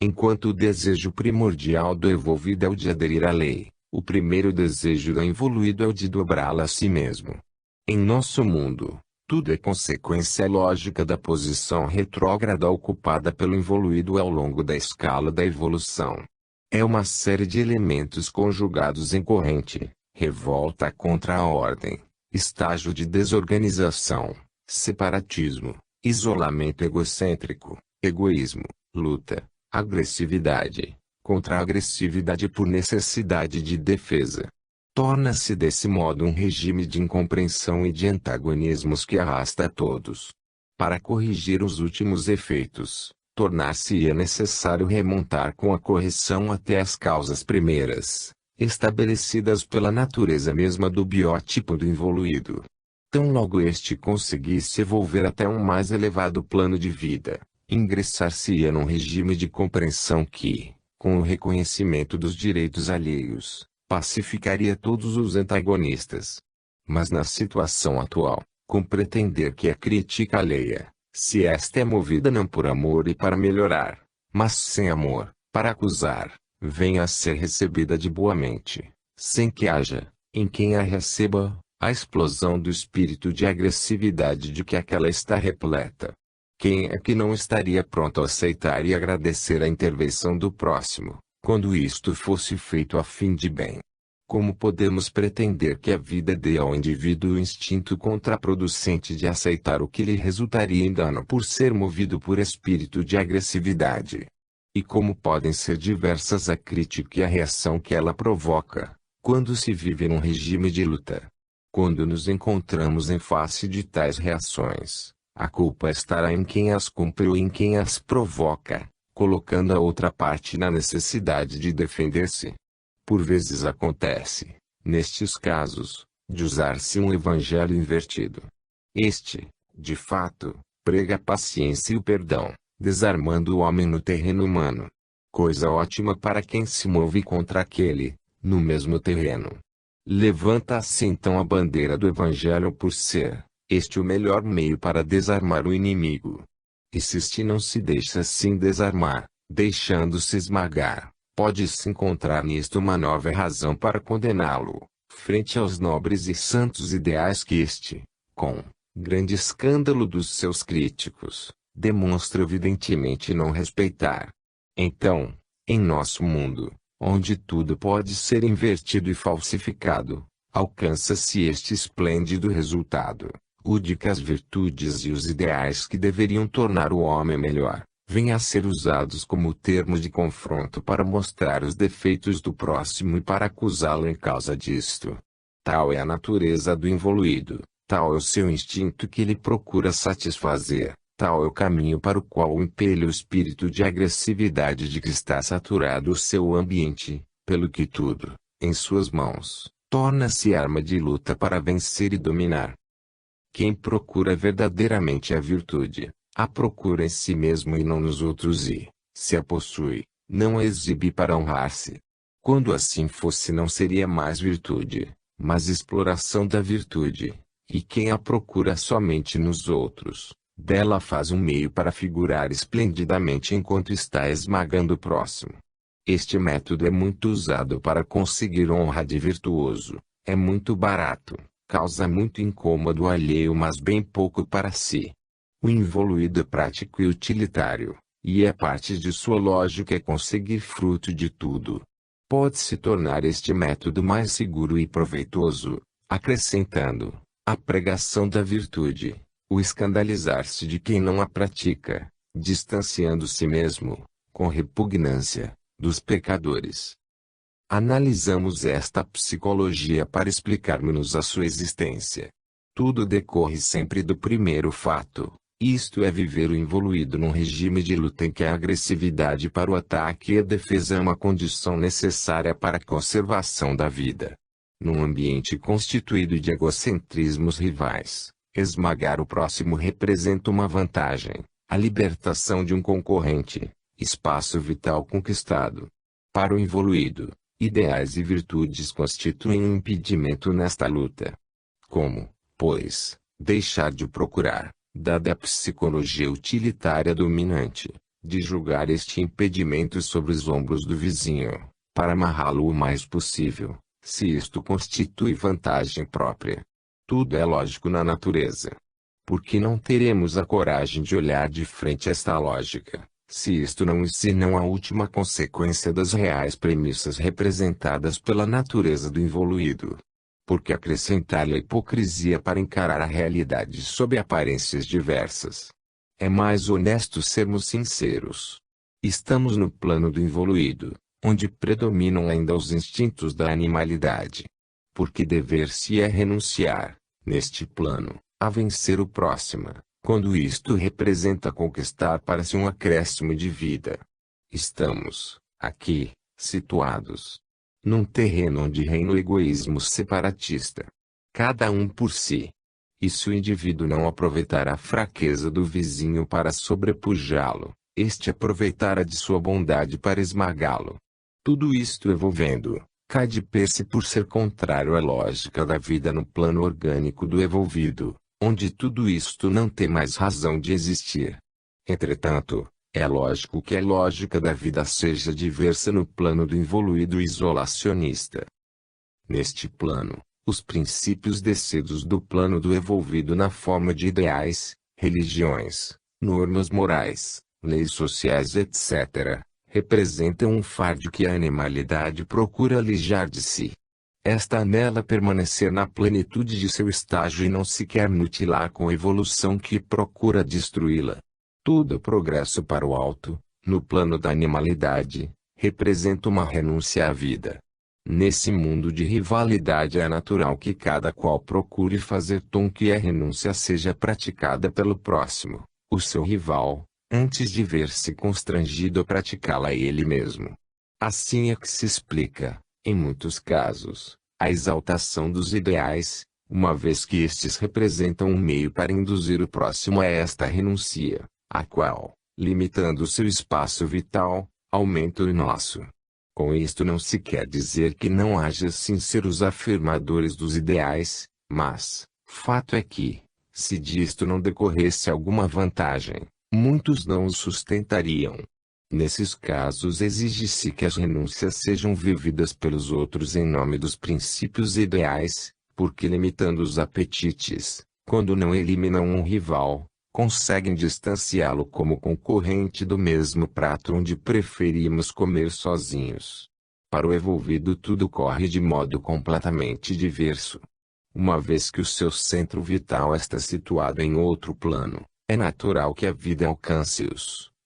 Enquanto o desejo primordial do evolvido é o de aderir à lei, o primeiro desejo do evoluído é o de dobrá-la a si mesmo. Em nosso mundo, tudo é consequência lógica da posição retrógrada ocupada pelo evoluído ao longo da escala da evolução. É uma série de elementos conjugados em corrente, revolta contra a ordem, estágio de desorganização, separatismo, isolamento egocêntrico, egoísmo, luta, agressividade, contra a agressividade por necessidade de defesa. Torna-se desse modo um regime de incompreensão e de antagonismos que arrasta a todos. Para corrigir os últimos efeitos, tornar-se-ia necessário remontar com a correção até as causas primeiras, estabelecidas pela natureza mesma do biótipo do evoluído. Tão logo este conseguisse evolver até um mais elevado plano de vida, ingressar-se-ia num regime de compreensão que, com o reconhecimento dos direitos alheios, pacificaria todos os antagonistas. Mas na situação atual, com pretender que a crítica alheia, se esta é movida não por amor e para melhorar, mas sem amor, para acusar, venha a ser recebida de boa mente, sem que haja, em quem a receba, a explosão do espírito de agressividade de que aquela está repleta. Quem é que não estaria pronto a aceitar e agradecer a intervenção do próximo, quando isto fosse feito a fim de bem? Como podemos pretender que a vida dê ao indivíduo o instinto contraproducente de aceitar o que lhe resultaria em dano por ser movido por espírito de agressividade? E como podem ser diversas a crítica e a reação que ela provoca, quando se vive num regime de luta? Quando nos encontramos em face de tais reações, a culpa estará em quem as cumpre ou em quem as provoca, colocando a outra parte na necessidade de defender-se. Por vezes acontece, nestes casos, de usar-se um evangelho invertido. Este, de fato, prega a paciência e o perdão, desarmando o homem no terreno humano. Coisa ótima para quem se move contra aquele, no mesmo terreno. Levanta-se então a bandeira do evangelho por ser este o melhor meio para desarmar o inimigo. E se este não se deixa assim desarmar, deixando-se esmagar, pode-se encontrar nisto uma nova razão para condená-lo, frente aos nobres e santos ideais que este, com grande escândalo dos seus críticos, demonstra evidentemente não respeitar. Então, Em nosso mundo, onde tudo pode ser invertido e falsificado, alcança-se este esplêndido resultado, o de que as virtudes e os ideais que deveriam tornar o homem melhor, vêm a ser usados como termo de confronto para mostrar os defeitos do próximo e para acusá-lo em causa disto. Tal é a natureza do involuído, tal é o seu instinto que ele procura satisfazer, tal é o caminho para o qual o impele o espírito de agressividade de que está saturado o seu ambiente, pelo que tudo, em suas mãos, torna-se arma de luta para vencer e dominar. Quem procura verdadeiramente a virtude, a procura em si mesmo e não nos outros e, se a possui, não a exibe para honrar-se. Quando assim fosse não seria mais virtude, mas exploração da virtude, e quem a procura somente nos outros, dela faz um meio para figurar esplendidamente enquanto está esmagando o próximo. Este método é muito usado para conseguir honra de virtuoso, é muito barato, causa muito incômodo alheio mas bem pouco para si. O involuído é prático e utilitário, e é parte de sua lógica conseguir fruto de tudo. Pode-se tornar este método mais seguro e proveitoso, acrescentando, a pregação da virtude, o escandalizar-se de quem não a pratica, distanciando-se mesmo, com repugnância, dos pecadores. Analisamos esta psicologia para explicarmos a sua existência. Tudo decorre sempre do primeiro fato, isto é viver o involuído num regime de luta em que a agressividade para o ataque e a defesa é uma condição necessária para a conservação da vida. Num ambiente constituído de egocentrismos rivais, esmagar o próximo representa uma vantagem, a libertação de um concorrente, espaço vital conquistado. Para o involuído, ideais e virtudes constituem um impedimento nesta luta. Como, pois, deixar de procurar, dada a psicologia utilitária dominante, de julgar este impedimento sobre os ombros do vizinho, para amarrá-lo o mais possível, se isto constitui vantagem própria? Tudo é lógico na natureza. Por que não teremos a coragem de olhar de frente esta lógica, se isto não e se não a última consequência das reais premissas representadas pela natureza do involuído? Porque acrescentar-lhe a hipocrisia para encarar a realidade sob aparências diversas? É mais honesto sermos sinceros. Estamos no plano do involuído, onde predominam ainda os instintos da animalidade. Porque dever-se é renunciar, neste plano, a vencer o próximo, quando isto representa conquistar para si um acréscimo de vida. Estamos, aqui, situados num terreno onde reina o egoísmo separatista. Cada um por si. E se o indivíduo não aproveitar a fraqueza do vizinho para sobrepujá-lo, este aproveitará de sua bondade para esmagá-lo. Tudo isto evolvendo, cai de per-se por ser contrário à lógica da vida no plano orgânico do evolvido, onde tudo isto não tem mais razão de existir. Entretanto, é lógico que a lógica da vida seja diversa no plano do involuído isolacionista. Neste plano, os princípios descidos do plano do evolvido na forma de ideais, religiões, normas morais, leis sociais etc., representam um fardo que a animalidade procura alijar de si. Esta anela permanecer na plenitude de seu estágio e não se quer mutilar com a evolução que procura destruí-la. Todo progresso para o alto, no plano da animalidade, representa uma renúncia à vida. Nesse mundo de rivalidade é natural que cada qual procure fazer com que a renúncia seja praticada pelo próximo, o seu rival, antes de ver-se constrangido a praticá-la ele mesmo. Assim é que se explica, em muitos casos, a exaltação dos ideais, uma vez que estes representam um meio para induzir o próximo a esta renúncia, a qual, limitando seu espaço vital, aumenta o nosso. Com isto não se quer dizer que não haja sinceros afirmadores dos ideais, mas, fato é que, se disto não decorresse alguma vantagem, muitos não os sustentariam. Nesses casos exige-se que as renúncias sejam vividas pelos outros em nome dos princípios ideais, porque limitando os apetites, quando não eliminam um rival, conseguem distanciá-lo como concorrente do mesmo prato onde preferimos comer sozinhos. Para o evolvido tudo corre de modo completamente diverso. Uma vez que o seu centro vital está situado em outro plano, é natural que a vida alcance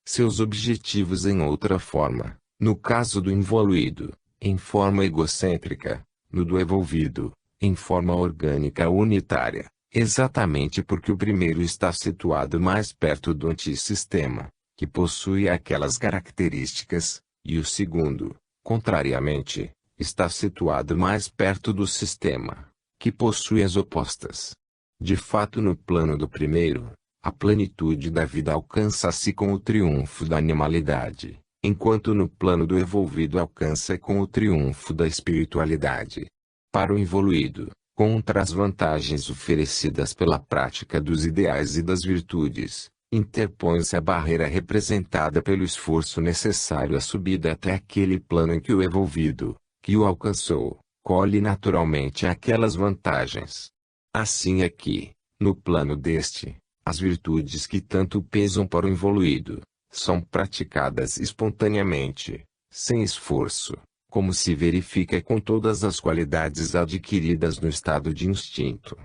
seus objetivos em outra forma. No caso do involuído, em forma egocêntrica; no do evolvido, em forma orgânica unitária, exatamente porque o primeiro está situado mais perto do antissistema, que possui aquelas características, e o segundo, contrariamente, está situado mais perto do sistema, que possui as opostas. De fato, no plano do primeiro, a plenitude da vida alcança-se com o triunfo da animalidade, enquanto no plano do evolvido alcança com o triunfo da espiritualidade. Para o involuído, contra as vantagens oferecidas pela prática dos ideais e das virtudes, interpõe-se a barreira representada pelo esforço necessário à subida até aquele plano em que o evolvido, que o alcançou, colhe naturalmente aquelas vantagens. Assim é que, no plano deste, as virtudes que tanto pesam para o involuído, são praticadas espontaneamente, sem esforço, como se verifica com todas as qualidades adquiridas no estado de instinto.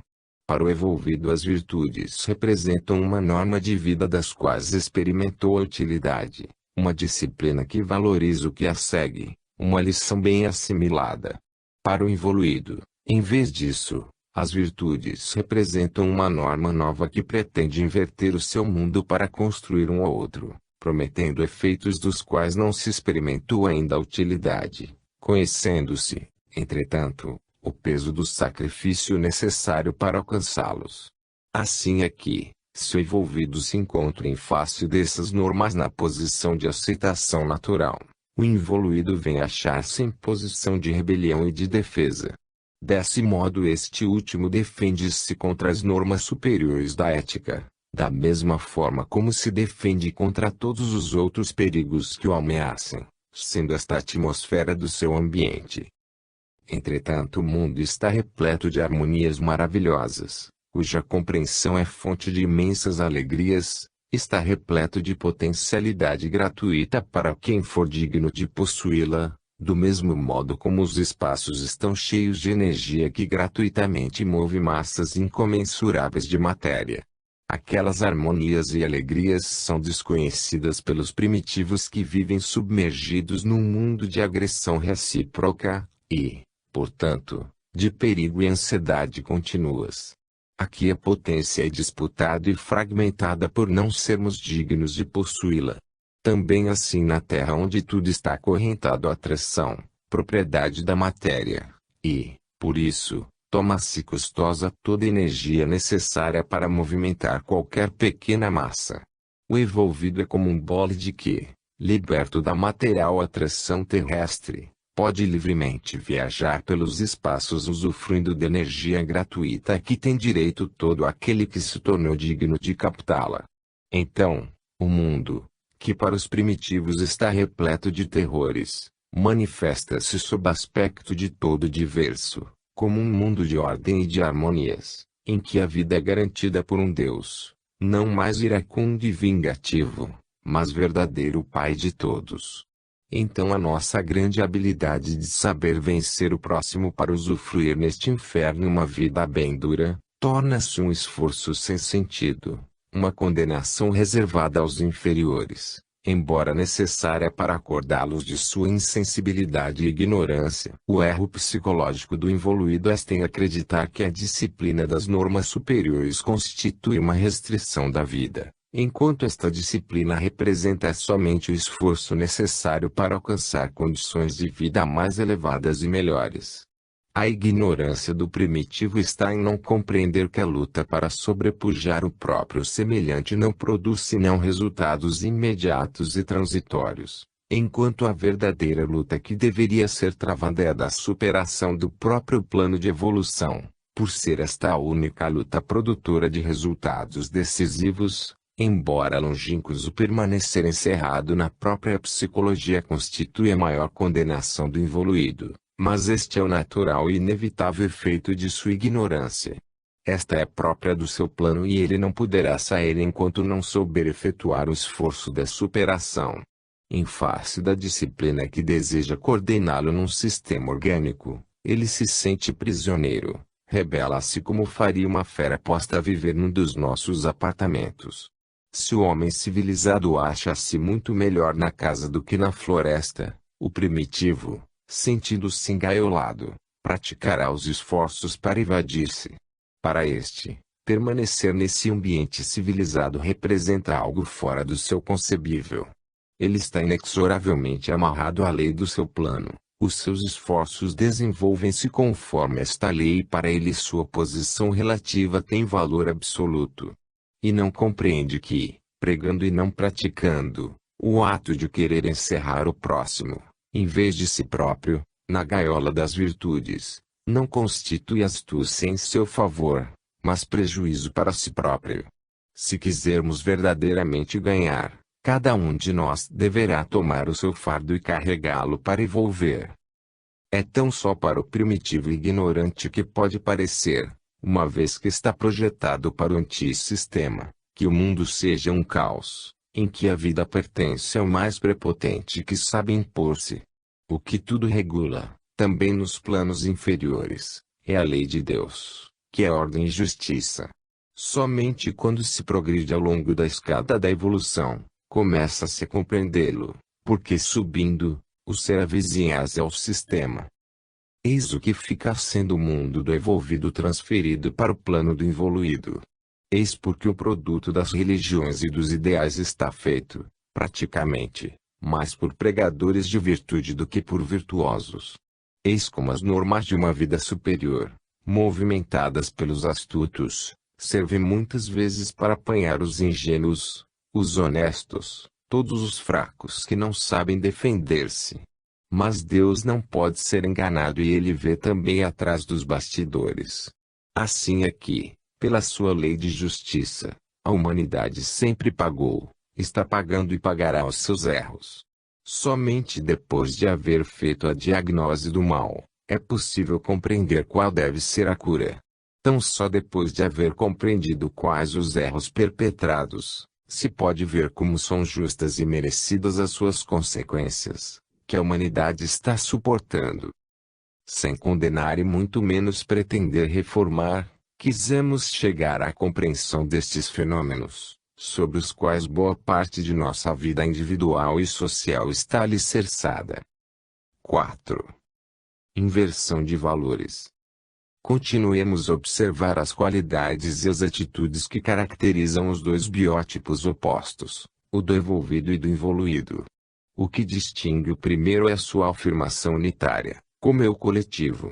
Para o evolvido as virtudes representam uma norma de vida das quais experimentou a utilidade, uma disciplina que valoriza o que a segue, uma lição bem assimilada. Para o involuído, em vez disso, as virtudes representam uma norma nova que pretende inverter o seu mundo para construir um outro, prometendo efeitos dos quais não se experimentou ainda a utilidade, conhecendo-se, entretanto, o peso do sacrifício necessário para alcançá-los. Assim é que, se o envolvido se encontra em face dessas normas na posição de aceitação natural, o involuído vem achar-se em posição de rebelião e de defesa. Desse modo este último defende-se contra as normas superiores da ética, da mesma forma como se defende contra todos os outros perigos que o ameacem, sendo esta a atmosfera do seu ambiente. Entretanto o mundo está repleto de harmonias maravilhosas, cuja compreensão é fonte de imensas alegrias, está repleto de potencialidade gratuita para quem for digno de possuí-la, do mesmo modo como os espaços estão cheios de energia que gratuitamente move massas incomensuráveis de matéria. Aquelas harmonias e alegrias são desconhecidas pelos primitivos que vivem submergidos num mundo de agressão recíproca, e, portanto, de perigo e ansiedade contínuas. Aqui a potência é disputada e fragmentada por não sermos dignos de possuí-la. Também assim na Terra onde tudo está acorrentado à atração, propriedade da matéria, e, por isso, toma-se custosa toda a energia necessária para movimentar qualquer pequena massa. O envolvido é como um bólido que, liberto da material atração terrestre, pode livremente viajar pelos espaços usufruindo de energia gratuita a que tem direito todo aquele que se tornou digno de captá-la. Então, o mundo, que para os primitivos está repleto de terrores, manifesta-se sob aspecto de todo diverso, como um mundo de ordem e de harmonias, em que a vida é garantida por um Deus, não mais iracundo e vingativo, mas verdadeiro Pai de todos. Então a nossa grande habilidade de saber vencer o próximo para usufruir neste inferno uma vida bem dura, torna-se um esforço sem sentido, uma condenação reservada aos inferiores, embora necessária para acordá-los de sua insensibilidade e ignorância. O erro psicológico do involuído está em acreditar que a disciplina das normas superiores constitui uma restrição da vida, enquanto esta disciplina representa somente o esforço necessário para alcançar condições de vida mais elevadas e melhores. A ignorância do primitivo está em não compreender que a luta para sobrepujar o próprio semelhante não produz senão resultados imediatos e transitórios, enquanto a verdadeira luta que deveria ser travada é a da superação do próprio plano de evolução, por ser esta a única luta produtora de resultados decisivos. Embora longínquos o permanecer encerrado na própria psicologia constitui a maior condenação do involuído, mas este é o natural e inevitável efeito de sua ignorância. Esta é própria do seu plano e ele não poderá sair enquanto não souber efetuar o esforço da superação. Em face da disciplina que deseja coordená-lo num sistema orgânico, ele se sente prisioneiro, rebela-se como faria uma fera posta a viver num dos nossos apartamentos. Se o homem civilizado acha-se muito melhor na casa do que na floresta, o primitivo, sentindo-se engaiolado, praticará os esforços para evadir-se. Para este, permanecer nesse ambiente civilizado representa algo fora do seu concebível. Ele está inexoravelmente amarrado à lei do seu plano. Os seus esforços desenvolvem-se conforme esta lei e para ele sua posição relativa tem valor absoluto. E não compreende que, pregando e não praticando, o ato de querer encerrar o próximo, em vez de si próprio, na gaiola das virtudes, não constitui astúcia em seu favor, mas prejuízo para si próprio. Se quisermos verdadeiramente ganhar, cada um de nós deverá tomar o seu fardo e carregá-lo para envolver. É tão só para o primitivo ignorante que pode parecer, uma vez que está projetado para o antissistema, que o mundo seja um caos, em que a vida pertence ao mais prepotente que sabe impor-se. O que tudo regula, também nos planos inferiores, é a lei de Deus, que é ordem e justiça. Somente quando se progride ao longo da escada da evolução, começa-se a compreendê-lo, porque subindo, o ser avizinha-se ao sistema. Eis o que fica sendo o mundo do evolvido transferido para o plano do involuído. Eis porque o produto das religiões e dos ideais está feito, praticamente, mais por pregadores de virtude do que por virtuosos. Eis como as normas de uma vida superior, movimentadas pelos astutos, servem muitas vezes para apanhar os ingênuos, os honestos, todos os fracos que não sabem defender-se. Mas Deus não pode ser enganado e ele vê também atrás dos bastidores. Assim é que, pela sua lei de justiça, a humanidade sempre pagou, está pagando e pagará os seus erros. Somente depois de haver feito a diagnose do mal, é possível compreender qual deve ser a cura. Tão só depois de haver compreendido quais os erros perpetrados, se pode ver como são justas e merecidas as suas consequências, que a humanidade está suportando. Sem condenar e muito menos pretender reformar, quisemos chegar à compreensão destes fenômenos, sobre os quais boa parte de nossa vida individual e social está alicerçada. 4. Inversão de valores. Continuemos a observar as qualidades e as atitudes que caracterizam os dois biótipos opostos, o do evolvido e do involuído. O que distingue o primeiro é a sua afirmação unitária, como eu coletivo.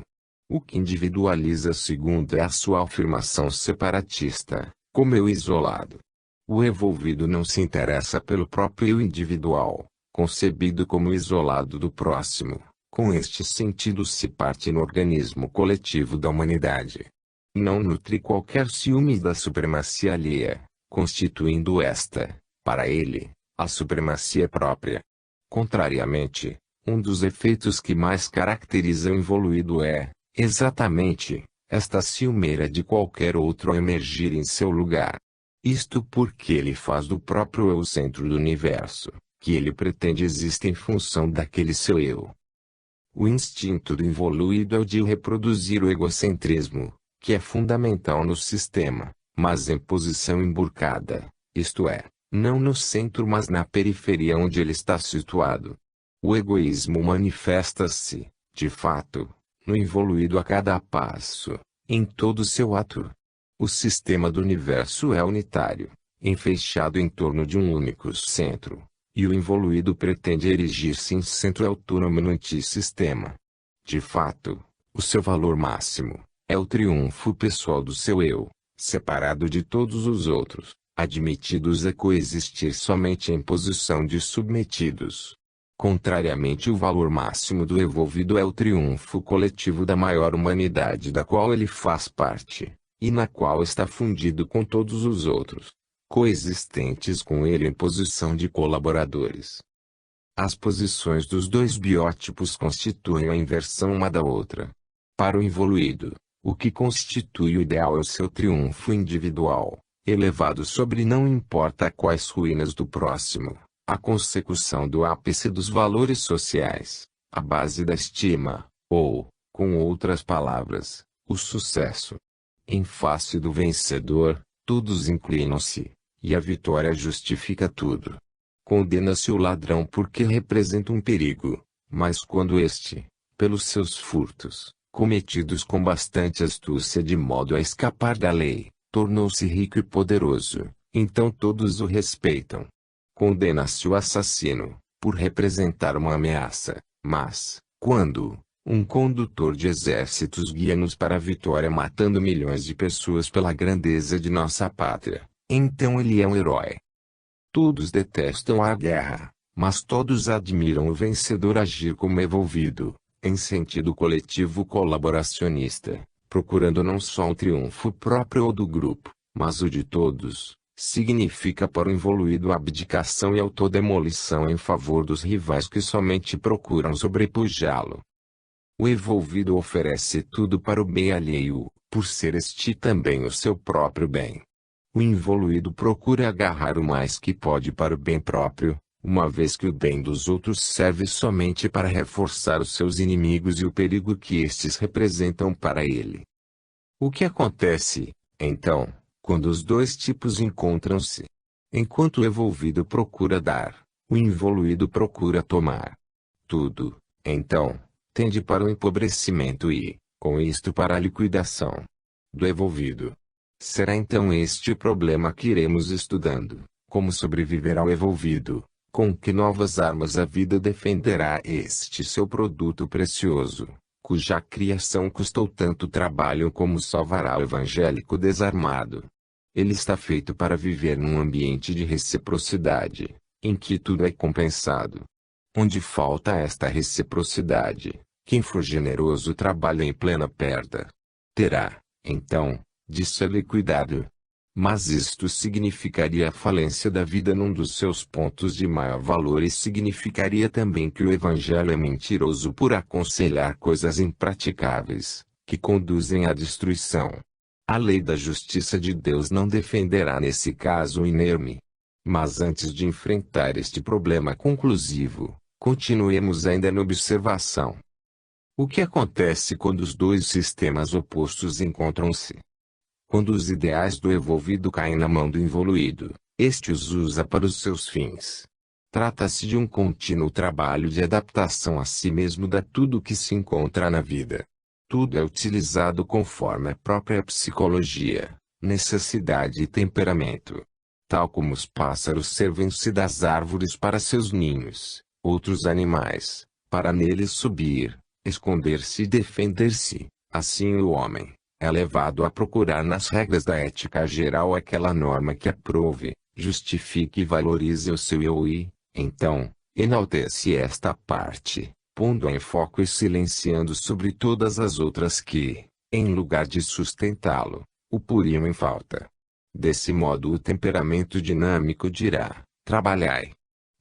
O que individualiza o segundo é a sua afirmação separatista, como eu isolado. O evolvido não se interessa pelo próprio eu individual, concebido como isolado do próximo. Com este sentido se parte no organismo coletivo da humanidade. Não nutre qualquer ciúme da supremacia alheia, constituindo esta, para ele, a supremacia própria. Contrariamente, um dos efeitos que mais caracteriza o evoluído é, exatamente, esta ciumeira de qualquer outro ao emergir em seu lugar. Isto porque ele faz do próprio eu o centro do universo, que ele pretende existe em função daquele seu eu. O instinto do involuído é o de reproduzir o egocentrismo, que é fundamental no sistema, mas em posição emburcada, isto é, não no centro mas na periferia onde ele está situado. O egoísmo manifesta-se, de fato, no involuído a cada passo, em todo seu ato. O sistema do universo é unitário, enfeixado em torno de um único centro. E o involuído pretende erigir-se em centro autônomo no antissistema. De fato, o seu valor máximo é o triunfo pessoal do seu eu, separado de todos os outros, admitidos a coexistir somente em posição de submetidos. Contrariamente, o valor máximo do evolvido é o triunfo coletivo da maior humanidade da qual ele faz parte, e na qual está fundido com todos os outros, coexistentes com ele em posição de colaboradores. As posições dos dois biótipos constituem a inversão uma da outra. Para o involuído, O que constitui o ideal é o seu triunfo individual, elevado sobre não importa quais ruínas do próximo, a consecução do ápice dos valores sociais, a base da estima, ou, com outras palavras, o sucesso. Em face do vencedor, todos inclinam-se, e a vitória justifica tudo. Condena-se o ladrão porque representa um perigo, mas quando este, pelos seus furtos, cometidos com bastante astúcia de modo a escapar da lei, tornou-se rico e poderoso, então todos o respeitam. Condena-se o assassino, por representar uma ameaça, mas, quando um condutor de exércitos guia-nos para a vitória matando milhões de pessoas pela grandeza de nossa pátria, então ele é um herói. Todos detestam a guerra, mas todos admiram o vencedor agir como evolvido, em sentido coletivo colaboracionista, procurando não só um triunfo próprio ou do grupo, mas o de todos. Significa para o evoluído a abdicação e autodemolição em favor dos rivais que somente procuram sobrepujá-lo. O evolvido oferece tudo para o bem alheio, por ser este também o seu próprio bem. O involuído procura agarrar o mais que pode para o bem próprio, uma vez que o bem dos outros serve somente para reforçar os seus inimigos e o perigo que estes representam para ele. O que acontece, então, quando os dois tipos encontram-se? Enquanto o evolvido procura dar, o involuído procura tomar. Tudo, então, tende para o empobrecimento e, com isto para a liquidação do evolvido. Será então este o problema que iremos estudando, como sobreviver ao evolvido, com que novas armas a vida defenderá este seu produto precioso, cuja criação custou tanto trabalho como salvará o evangélico desarmado. Ele está feito para viver num ambiente de reciprocidade, em que tudo é compensado. Onde falta esta reciprocidade, quem for generoso trabalha em plena perda. Terá, então, de ser liquidado. Mas isto significaria a falência da vida num dos seus pontos de maior valor e significaria também que o Evangelho é mentiroso por aconselhar coisas impraticáveis, que conduzem à destruição. A lei da justiça de Deus não defenderá nesse caso o inerme. Mas antes de enfrentar este problema conclusivo, continuemos ainda na observação. O que acontece quando os dois sistemas opostos encontram-se? Quando os ideais do evolvido caem na mão do involuído, este os usa para os seus fins. Trata-se de um contínuo trabalho de adaptação a si mesmo da tudo que se encontra na vida. Tudo é utilizado conforme a própria psicologia, necessidade e temperamento. Tal como os pássaros servem-se das árvores para seus ninhos, outros animais, para neles subir, esconder-se e defender-se, assim o homem é levado a procurar nas regras da ética geral aquela norma que aprove, justifique e valorize o seu eu e, então, enaltece esta parte, pondo-a em foco e silenciando sobre todas as outras que, em lugar de sustentá-lo, o poriam em falta. Desse modo o temperamento dinâmico dirá, trabalhai.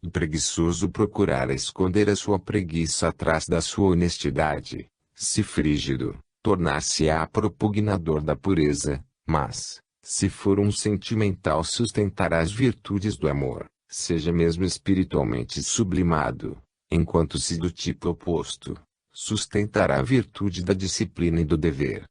O preguiçoso procurará esconder a sua preguiça atrás da sua honestidade. Se frígido, tornar-se-á propugnador da pureza, mas, se for um sentimental sustentará as virtudes do amor, seja mesmo espiritualmente sublimado, enquanto se do tipo oposto, sustentará a virtude da disciplina e do dever.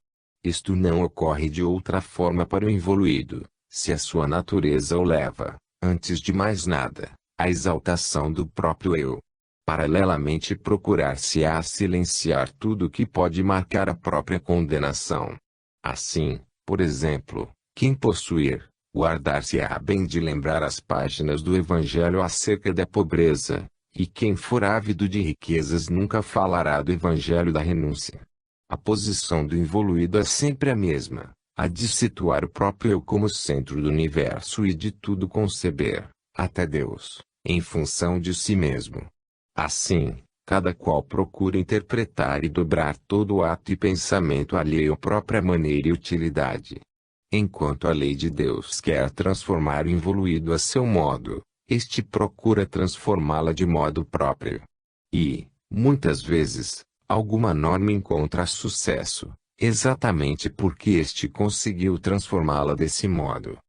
Isto não ocorre de outra forma para o involuído, se a sua natureza o leva, antes de mais nada, à exaltação do próprio eu. Paralelamente procurar-se-á silenciar tudo que pode marcar a própria condenação. Assim, por exemplo, quem possuir, guardar-se-á bem de lembrar as páginas do Evangelho acerca da pobreza, e quem for ávido de riquezas nunca falará do Evangelho da renúncia. A posição do involuído é sempre a mesma, a de situar o próprio eu como centro do universo e de tudo conceber, até Deus, em função de si mesmo. Assim, cada qual procura interpretar e dobrar todo o ato e pensamento alheio à própria maneira e utilidade. Enquanto a lei de Deus quer transformar o involuído a seu modo, este procura transformá-la de modo próprio. E, muitas vezes, alguma norma encontra sucesso, exatamente porque este conseguiu transformá-la desse modo.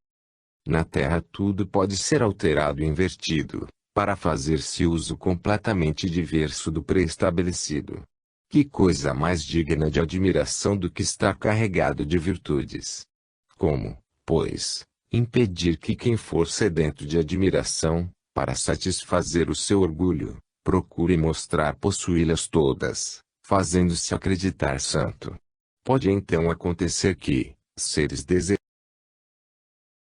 Na Terra tudo pode ser alterado e invertido, para fazer-se uso completamente diverso do pré-estabelecido. Que coisa mais digna de admiração do que estar carregado de virtudes! Como, pois, impedir que quem for sedento de admiração, para satisfazer o seu orgulho, procure mostrar possuí-las todas, fazendo-se acreditar santo? Pode então acontecer que, seres desejosos